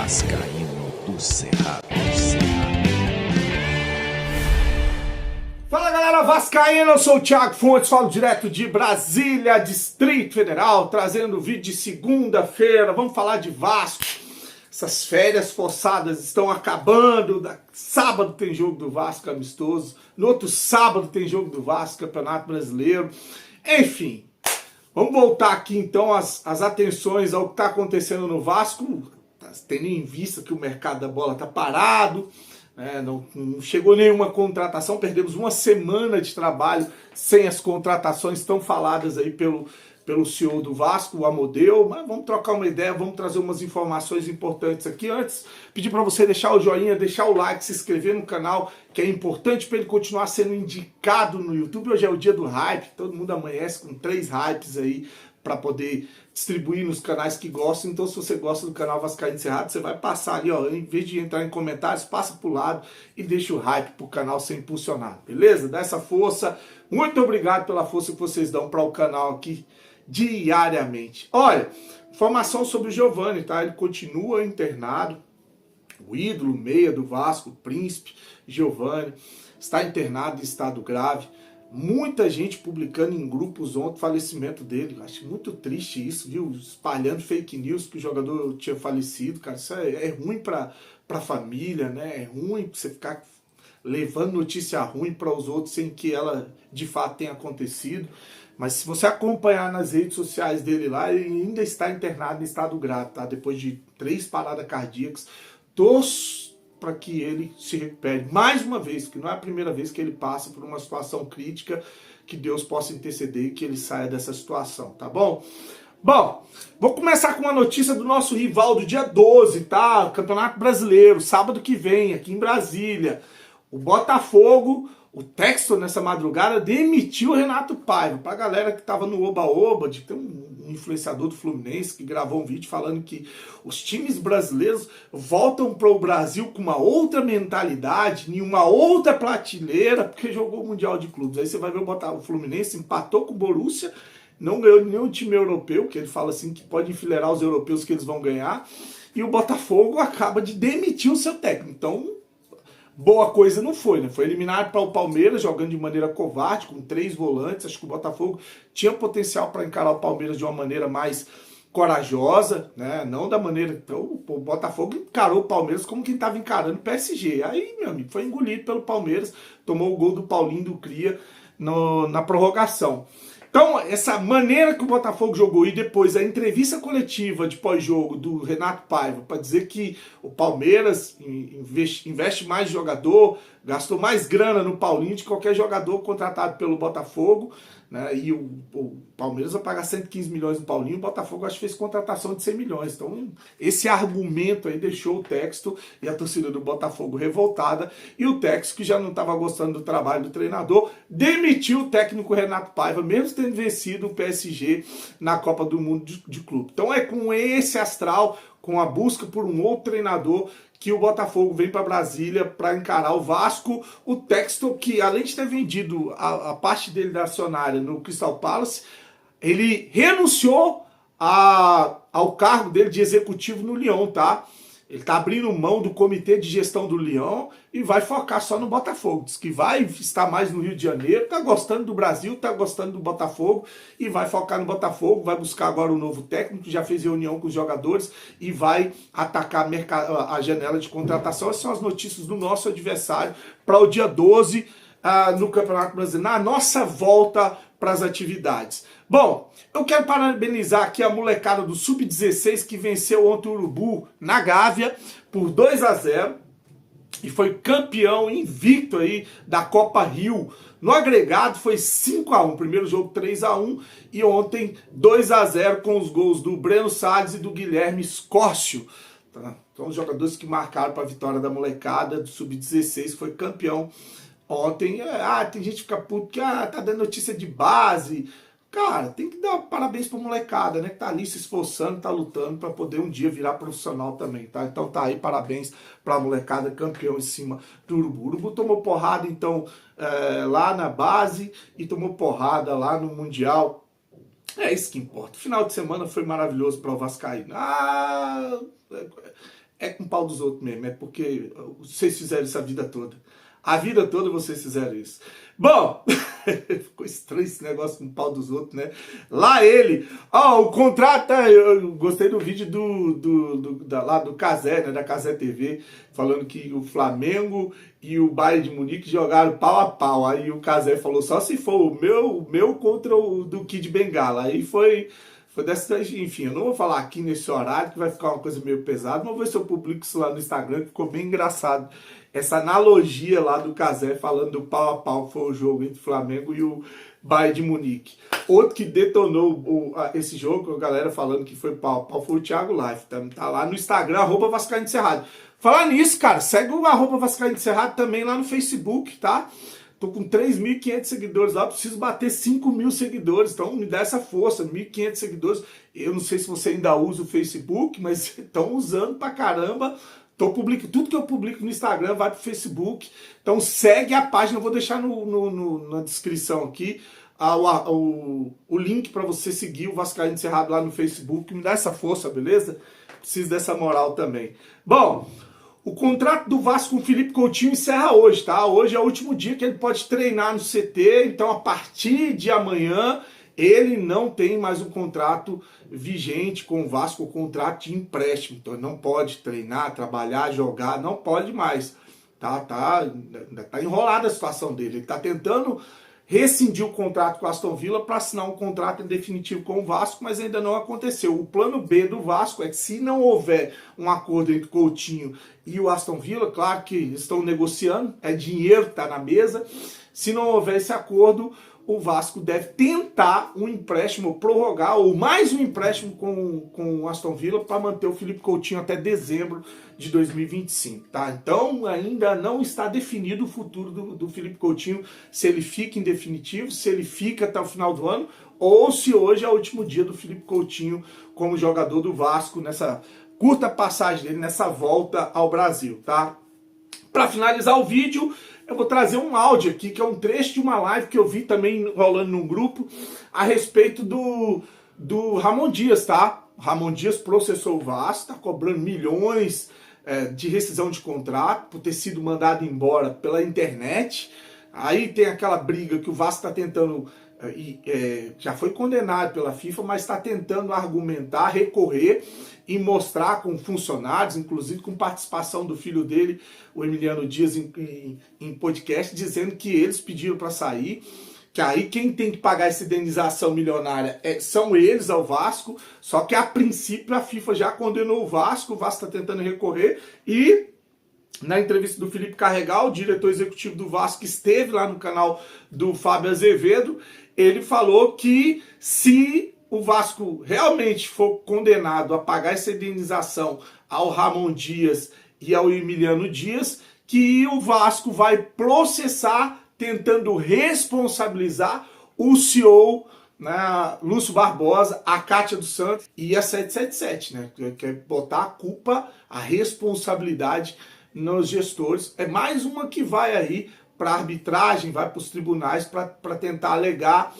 Vascaíno do Cerrado. Fala galera vascaína, eu sou o Thiago Fontes, falo direto de Brasília, Distrito Federal, trazendo vídeo de segunda-feira. Vamos falar de Vasco. Essas férias forçadas estão acabando. Sábado tem jogo do Vasco amistoso, no outro sábado tem jogo do Vasco, Campeonato Brasileiro. Enfim, vamos voltar aqui então as atenções ao que está acontecendo no Vasco, tendo em vista que o mercado da bola está parado. Não chegou nenhuma contratação, perdemos uma semana de trabalho sem as contratações tão faladas aí pelo CEO do Vasco, o Amodeu. Mas vamos trocar uma ideia, vamos trazer umas informações importantes aqui. Antes, pedir para você deixar o joinha, deixar o like, se inscrever no canal, que é importante para ele continuar sendo indicado no YouTube. Hoje é o dia do hype, todo mundo amanhece com 3 hypes aí para poder distribuir nos canais que gostam. Então, se você gosta do canal Vascaíno do Cerrado, você vai passar ali, ó, em vez de entrar em comentários, passa pro lado e deixa o hype pro canal ser impulsionado, beleza? Dá essa força. Muito obrigado pela força que vocês dão para o canal aqui diariamente. Olha, informação sobre o Giovani, tá? Ele continua internado. O ídolo meia do Vasco, o príncipe Giovani, está internado em estado grave. Muita gente publicando em grupos ontem o falecimento dele. Acho muito triste isso, viu? Espalhando fake news que o jogador tinha falecido. Cara, isso é ruim pra família, né? É ruim você ficar levando notícia ruim para os outros sem que ela de fato tenha acontecido. Mas se você acompanhar nas redes sociais dele lá, ele ainda está internado em estado grave, tá? Depois de 3 paradas cardíacas. Torço para que ele se recupere mais uma vez, que não é a primeira vez que ele passa por uma situação crítica, que Deus possa interceder e que ele saia dessa situação, tá bom? Bom, vou começar com uma notícia do nosso rival do dia 12, tá? Campeonato Brasileiro, sábado que vem, aqui em Brasília. O Botafogo, o Textor nessa madrugada, demitiu o Renato Paiva. Pra galera que tava no Oba-Oba, de ter um influenciador do Fluminense que gravou um vídeo falando que os times brasileiros voltam para o Brasil com uma outra mentalidade, em uma outra prateleira, porque jogou o Mundial de Clubes. Aí você vai ver o Fluminense empatou com o Borussia, não ganhou nenhum time europeu, que ele fala assim que pode enfileirar os europeus que eles vão ganhar, e o Botafogo acaba de demitir o seu técnico. Então, boa coisa não foi, né? Foi eliminado para o Palmeiras, jogando de maneira covarde, com 3 volantes. Acho que o Botafogo tinha potencial para encarar o Palmeiras de uma maneira mais corajosa, né? Não da maneira... Então, o Botafogo encarou o Palmeiras como quem estava encarando o PSG. Aí, meu amigo, foi engolido pelo Palmeiras, tomou o gol do Paulinho do Cria na prorrogação. Então, essa maneira que o Botafogo jogou e depois a entrevista coletiva de pós-jogo do Renato Paiva para dizer que o Palmeiras investe mais jogador, gastou mais grana no Paulinho de qualquer jogador contratado pelo Botafogo, né? E o Palmeiras vai pagar 115 milhões no Paulinho, o Botafogo acho que fez contratação de 100 milhões. Então, esse argumento aí deixou o Texto e a torcida do Botafogo revoltada, e o Texto, que já não estava gostando do trabalho do treinador, demitiu o técnico Renato Paiva, mesmo tendo vencido o PSG na Copa do Mundo de Clube. Então é com esse astral, com a busca por um outro treinador, que o Botafogo vem para Brasília para encarar o Vasco. O Textor, que além de ter vendido a parte dele da acionária no Crystal Palace, ele renunciou ao cargo dele de executivo no Lyon, tá? Ele tá abrindo mão do comitê de gestão do Lyon e vai focar só no Botafogo. Diz que vai estar mais no Rio de Janeiro, tá gostando do Brasil, tá gostando do Botafogo e vai focar no Botafogo, vai buscar agora um novo técnico, já fez reunião com os jogadores e vai atacar a janela de contratação. Essas são as notícias do nosso adversário para o dia 12 no Campeonato Brasileiro, na nossa volta para as atividades. Bom, eu quero parabenizar aqui a molecada do Sub-16 que venceu ontem o Urubu na Gávea por 2-0 e foi campeão invicto aí da Copa Rio. No agregado foi 5-1, primeiro jogo 3-1 e ontem 2-0 com os gols do Breno Salles e do Guilherme Scórcio. Então os jogadores que marcaram para a vitória da molecada do Sub-16, foi campeão ontem. Tem gente que fica puto que tá dando notícia de base. Cara, tem que dar parabéns pra molecada, né? Que tá ali se esforçando, tá lutando pra poder um dia virar profissional também, tá? Então tá aí, parabéns pra molecada, campeão em cima do Urubu. O Urubu tomou porrada, então, lá na base e tomou porrada lá no Mundial. É isso que importa. O final de semana foi maravilhoso para o Vascaíno. é com o pau dos outros mesmo, é porque vocês fizeram isso a vida toda. A vida toda vocês fizeram isso. Bom, ficou estranho esse negócio com o pau dos outros, né? Lá ele, o contrato, eu gostei do vídeo lá do Cazé, né? Da Cazé TV, falando que o Flamengo e o Bayern de Munique jogaram pau a pau. Aí o Cazé falou, só se for o meu contra o do Kid Bengala. Aí foi dessa, enfim, eu não vou falar aqui nesse horário, que vai ficar uma coisa meio pesada, mas vou ver se eu publico isso lá no Instagram, que ficou bem engraçado. Essa analogia lá do Cazé falando do pau a pau, que foi o jogo entre o Flamengo e o Bayern de Munique. Outro que detonou esse jogo, a galera falando que foi pau a pau, foi o Thiago Life. Tá lá no Instagram, @Vascaíno Cerrado. Falar nisso, cara, segue o @Vascaíno Cerrado também lá no Facebook, tá? Tô com 3.500 seguidores lá, preciso bater 5.000 seguidores, então me dá essa força, 1.500 seguidores. Eu não sei se você ainda usa o Facebook, mas estão usando pra caramba. Tudo que eu publico no Instagram vai pro Facebook, então segue a página, eu vou deixar na descrição aqui o link para você seguir o Vascaíno Cerrado lá no Facebook, me dá essa força, beleza? Preciso dessa moral também. Bom, o contrato do Vasco com o Felipe Coutinho encerra hoje, tá? Hoje é o último dia que ele pode treinar no CT, então a partir de amanhã ele não tem mais um contrato vigente com o Vasco, o contrato de empréstimo. Então ele não pode treinar, trabalhar, jogar, não pode mais. Tá enrolada a situação dele. Ele tá tentando rescindir o contrato com o Aston Villa para assinar um contrato definitivo com o Vasco, mas ainda não aconteceu. O plano B do Vasco é que, se não houver um acordo entre Coutinho e o Aston Villa, claro que estão negociando, é dinheiro que está na mesa, se não houver esse acordo, o Vasco deve tentar um empréstimo, prorrogar, ou mais um empréstimo com o Aston Villa para manter o Felipe Coutinho até dezembro de 2025, tá? Então ainda não está definido o futuro do Felipe Coutinho, se ele fica em definitivo, se ele fica até o final do ano, ou se hoje é o último dia do Felipe Coutinho como jogador do Vasco, nessa curta passagem dele, nessa volta ao Brasil, tá? Para finalizar o vídeo, eu vou trazer um áudio aqui, que é um trecho de uma live que eu vi também rolando num grupo, a respeito do Ramon Dias, tá? Ramon Dias processou o Vasco, tá cobrando milhões de rescisão de contrato por ter sido mandado embora pela internet. Aí tem aquela briga que o Vasco está tentando, já foi condenado pela FIFA, mas está tentando argumentar, recorrer e mostrar com funcionários, inclusive com participação do filho dele, o Emiliano Dias, em podcast, dizendo que eles pediram para sair, que aí quem tem que pagar essa indenização milionária são eles ao Vasco, só que a princípio a FIFA já condenou o Vasco está tentando recorrer, e na entrevista do Felipe Carregal, o diretor executivo do Vasco, que esteve lá no canal do Fábio Azevedo, ele falou que se o Vasco realmente for condenado a pagar essa indenização ao Ramon Dias e ao Emiliano Dias, que o Vasco vai processar tentando responsabilizar o CEO, né, Lúcio Barbosa, a Cátia dos Santos e a 777, né? Quer botar a culpa, a responsabilidade nos gestores. É mais uma que vai aí para a arbitragem, vai para os tribunais para tentar alegar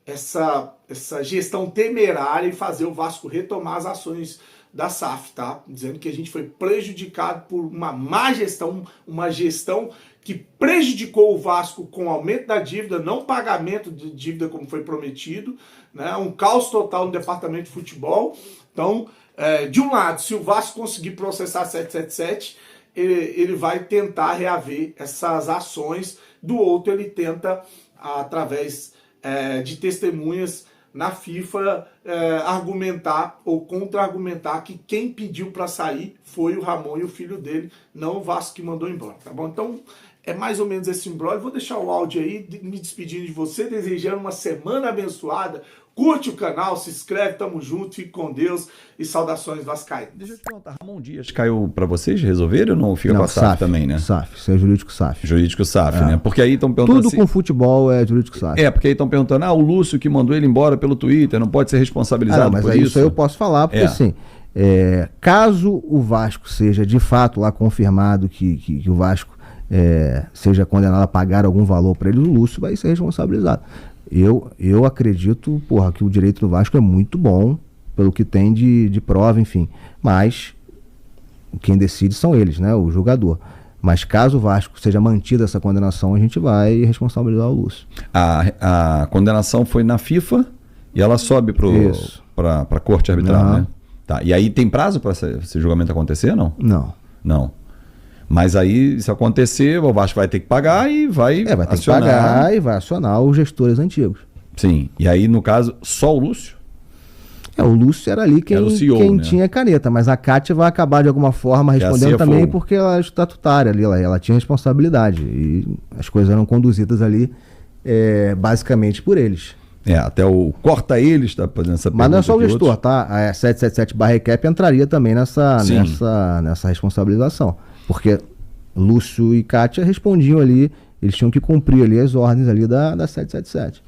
essa gestão temerária e fazer o Vasco retomar as ações da SAF, tá? Dizendo que a gente foi prejudicado por uma má gestão, uma gestão que prejudicou o Vasco com aumento da dívida, não pagamento de dívida como foi prometido, né? Um caos total no departamento de futebol. Então, de um lado, se o Vasco conseguir processar 777, ele vai tentar reaver essas ações, do outro ele tenta, através de testemunhas na FIFA, argumentar ou contra-argumentar que quem pediu para sair foi o Ramon e o filho dele, não o Vasco que mandou embora, tá bom? Então é mais ou menos esse imbróglio. Vou deixar o áudio aí, me despedindo de você, desejando uma semana abençoada. Curte o canal, se inscreve, tamo junto, fique com Deus e saudações vascaínas. Deixa eu te perguntar, Ramon Dias caiu pra vocês resolver ou não? Fica com a SAF também, né? SAF, isso é jurídico SAF. Jurídico SAF, né? Porque aí estão perguntando tudo com futebol é jurídico SAF. Porque aí estão perguntando, o Lúcio que mandou ele embora pelo Twitter, não pode ser responsabilizado mas por isso? isso? Aí eu posso falar, porque assim, caso o Vasco seja de fato lá confirmado que o Vasco seja condenado a pagar algum valor para ele, o Lúcio vai ser responsabilizado. Eu acredito, que o direito do Vasco é muito bom, pelo que tem de prova, enfim. Mas quem decide são eles, né? O julgador. Mas caso o Vasco seja mantida essa condenação, a gente vai responsabilizar o Lúcio. A condenação foi na FIFA e ela sobe para a corte arbitral, né? Tá. E aí tem prazo para esse julgamento acontecer, não? Não. Não. Mas aí, se acontecer, o Vasco vai ter que pagar e vai vai ter acionar. que pagar e vai acionar os gestores antigos. Sim. E aí, no caso, só o Lúcio? O Lúcio era ali quem, era o CEO, quem né? tinha caneta, mas a Kátia vai acabar de alguma forma respondendo também porque ela é estatutária ali, ela tinha responsabilidade e as coisas eram conduzidas ali basicamente por eles. Até o corta eles está fazendo essa pergunta. Mas não é só o gestor, tá? A 777/RECAP entraria também nessa responsabilização, porque Lúcio e Kátia respondiam ali, eles tinham que cumprir ali as ordens ali da 777.